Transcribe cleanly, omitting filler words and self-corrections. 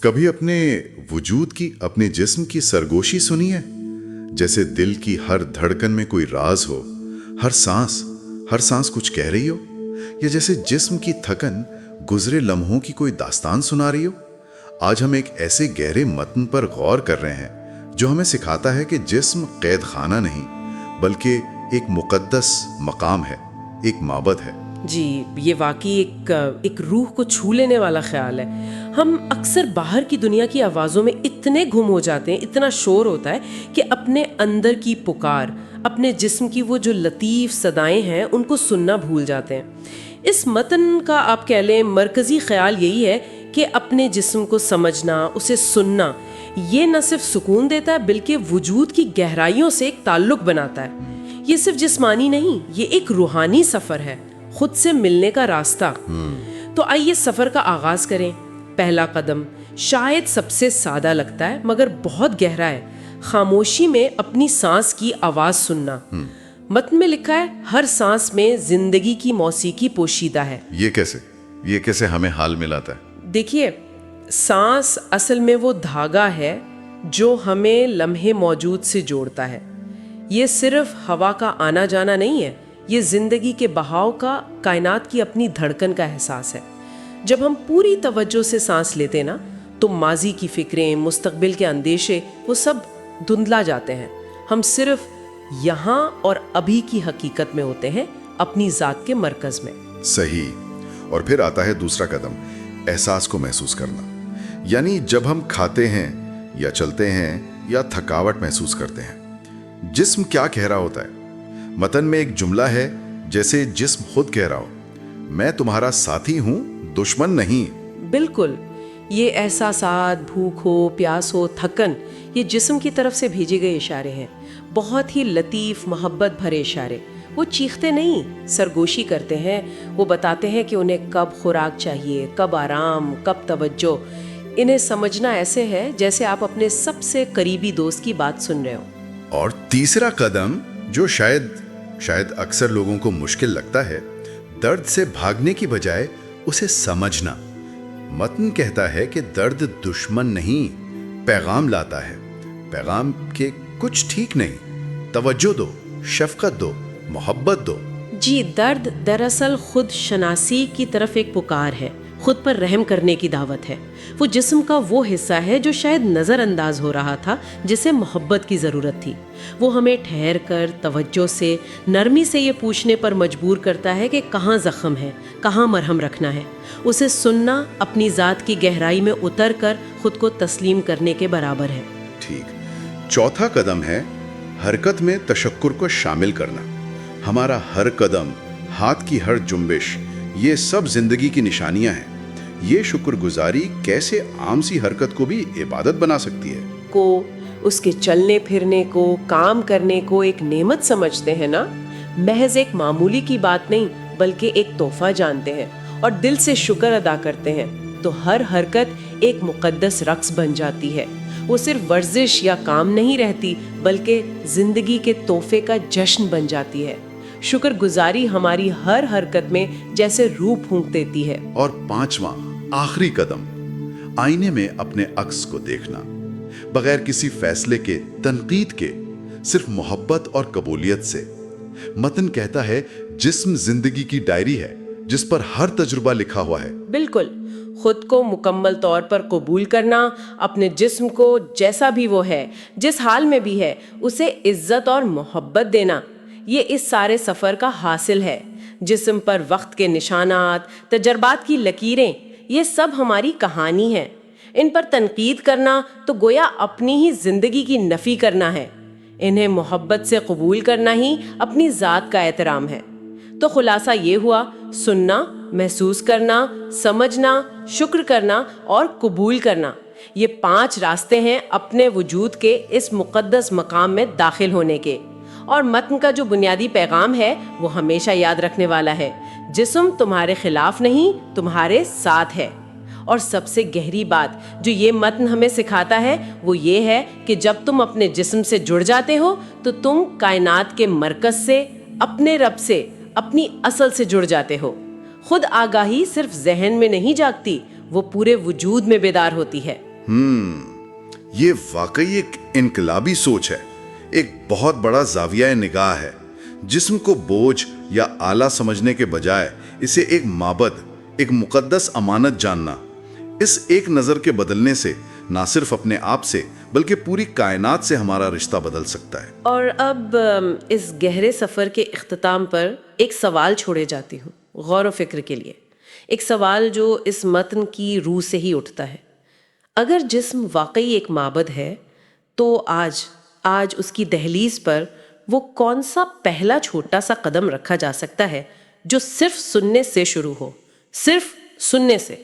کبھی اپنے وجود کی، اپنے جسم کی سرگوشی سنی ہے؟ جیسے دل کی ہر دھڑکن میں کوئی راز ہو، ہر سانس کچھ کہہ رہی ہو، یا جیسے جسم کی تھکن گزرے لمحوں کی کوئی داستان سنا رہی ہو۔ آج ہم ایک ایسے گہرے متن پر غور کر رہے ہیں جو ہمیں سکھاتا ہے کہ جسم قید خانہ نہیں بلکہ ایک مقدس مقام ہے، ایک معبد ہے۔ جی، یہ واقعی ایک روح کو چھو لینے والا خیال ہے۔ ہم اکثر باہر کی دنیا کی آوازوں میں اتنے گم ہو جاتے ہیں، اتنا شور ہوتا ہے کہ اپنے اندر کی پکار، اپنے جسم کی وہ جو لطیف صدائیں ہیں ان کو سننا بھول جاتے ہیں۔ اس متن کا آپ کہہ لیں مرکزی خیال یہی ہے کہ اپنے جسم کو سمجھنا، اسے سننا، یہ نہ صرف سکون دیتا ہے بلکہ وجود کی گہرائیوں سے ایک تعلق بناتا ہے۔ یہ صرف جسمانی نہیں، یہ ایک روحانی سفر ہے، خود سے ملنے کا راستہ۔ تو آئیے سفر کا آغاز کریں۔ پہلا قدم شاید سب سے سادہ لگتا ہے مگر بہت گہرا ہے، خاموشی میں اپنی سانس کی آواز سننا۔ متن میں لکھا ہے ہر سانس میں زندگی کی موسیقی پوشیدہ ہے۔ یہ کیسے ہمیں حال ملاتا ہے؟ دیکھیے، سانس اصل میں وہ دھاگا ہے جو ہمیں لمحے موجود سے جوڑتا ہے۔ یہ صرف ہوا کا آنا جانا نہیں ہے، یہ زندگی کے بہاؤ کا، کائنات کی اپنی دھڑکن کا احساس ہے۔ جب ہم پوری توجہ سے سانس لیتے نا تو ماضی کی فکریں، مستقبل کے اندیشے، وہ سب دھندلا جاتے ہیں۔ ہم صرف یہاں اور ابھی کی حقیقت میں ہوتے ہیں، اپنی ذات کے مرکز میں۔ صحیح۔ اور پھر آتا ہے دوسرا قدم، احساس کو محسوس کرنا۔ یعنی جب ہم کھاتے ہیں یا چلتے ہیں یا تھکاوٹ محسوس کرتے ہیں، جسم کیا کہہ رہا ہوتا ہے؟ متن میں ایک جملہ ہے جیسے جسم خود کہہ رہا ہو، میں تمہارا ساتھی ہوں، دشمن نہیں۔ بالکل، یہ احساسات، بھوک ہو، پیاس ہو، تھکن، یہ جسم کی طرف سے بھیجے گئے اشارے ہیں، بہت ہی لطیف، محبت بھرے اشارے۔ وہ چیختے نہیں، سرگوشی کرتے ہیں۔ وہ بتاتے ہیں کہ انہیں کب خوراک چاہیے، کب آرام، کب توجہ۔ انہیں سمجھنا ایسے ہے جیسے آپ اپنے سب سے قریبی دوست کی بات سن رہے ہو۔ اور تیسرا قدم جو شاید اکثر لوگوں کو مشکل لگتا ہے، درد سے بھاگنے کی بجائے اسے سمجھنا۔ متن کہتا ہے کہ درد دشمن نہیں، پیغام لاتا ہے، پیغام کہ کچھ ٹھیک نہیں، توجہ دو، شفقت دو، محبت دو۔ جی، درد دراصل خود شناسی کی طرف ایک پکار ہے، خود پر رحم کرنے کی دعوت ہے۔ وہ جسم کا وہ حصہ ہے جو شاید نظر انداز ہو رہا تھا، جسے محبت کی ضرورت تھی۔ وہ ہمیں ٹھہر کر، توجہ سے، نرمی سے یہ پوچھنے پر مجبور کرتا ہے کہ کہاں زخم ہے، کہاں مرہم رکھنا ہے۔ اسے سننا اپنی ذات کی گہرائی میں اتر کر خود کو تسلیم کرنے کے برابر ہے۔ ٹھیک۔ چوتھا قدم ہے حرکت میں تشکر کو شامل کرنا۔ ہمارا ہر قدم، ہاتھ کی ہر جنبش، یہ سب زندگی کی نشانیاں ہیں۔ یہ شکر گزاری کیسے عام سی حرکت کو بھی عبادت بنا سکتی ہے۔ اس کے چلنے پھرنے کو، کام کرنے کو ایک نعمت سمجھتے ہیں نا، محض ایک معمولی کی بات نہیں بلکہ ایک تحفہ جانتے ہیں اور دل سے شکر ادا کرتے ہیں، تو ہر حرکت ایک مقدس رقص بن جاتی ہے۔ وہ صرف ورزش یا کام نہیں رہتی بلکہ زندگی کے تحفے کا جشن بن جاتی ہے۔ شکر گزاری ہماری ہر حرکت میں جیسے روح پھونک دیتی ہے۔ اور پانچواں، آخری قدم، آئینے میں اپنے عکس کو دیکھنا، بغیر کسی فیصلے کے، تنقید کے، صرف محبت اور قبولیت سے۔ متن کہتا ہے جسم زندگی کی ڈائری ہے جس پر ہر تجربہ لکھا ہوا ہے۔ بالکل، خود کو مکمل طور پر قبول کرنا، اپنے جسم کو جیسا بھی وہ ہے، جس حال میں بھی ہے، اسے عزت اور محبت دینا، یہ اس سارے سفر کا حاصل ہے۔ جسم پر وقت کے نشانات، تجربات کی لکیریں، یہ سب ہماری کہانی ہے۔ ان پر تنقید کرنا تو گویا اپنی ہی زندگی کی نفی کرنا ہے۔ انہیں محبت سے قبول کرنا ہی اپنی ذات کا احترام ہے۔ تو خلاصہ یہ ہوا، سننا، محسوس کرنا، سمجھنا، شکر کرنا اور قبول کرنا، یہ 5 راستے ہیں اپنے وجود کے اس مقدس مقام میں داخل ہونے کے۔ اور متن کا جو بنیادی پیغام ہے وہ ہمیشہ یاد رکھنے والا ہے، جسم تمہارے خلاف نہیں، تمہارے ساتھ ہے۔ اور سب سے گہری بات جو یہ متن ہمیں سکھاتا ہے وہ یہ ہے کہ جب تم اپنے جسم سے جڑ جاتے ہو تو تم کائنات کے مرکز سے، اپنے رب سے، اپنی اصل سے جڑ جاتے ہو۔ خود آگاہی صرف ذہن میں نہیں جاگتی، وہ پورے وجود میں بیدار ہوتی ہے۔ یہ واقعی ایک انقلابی سوچ ہے، ایک بہت بڑا زاویہ نگاہ ہے۔ جسم کو بوجھ یا آلہ سمجھنے کے بجائے اسے ایک معبد، ایک مقدس امانت جاننا، اس ایک نظر کے بدلنے سے نہ صرف اپنے آپ سے بلکہ پوری کائنات سے ہمارا رشتہ بدل سکتا ہے۔ اور اب اس گہرے سفر کے اختتام پر ایک سوال چھوڑے جاتی ہوں غور و فکر کے لیے، ایک سوال جو اس متن کی روح سے ہی اٹھتا ہے۔ اگر جسم واقعی ایک معبد ہے تو آج اس کی دہلیز پر وہ کون سا پہلا چھوٹا سا قدم رکھا جا سکتا ہے جو صرف سننے سے شروع ہو، صرف سننے سے؟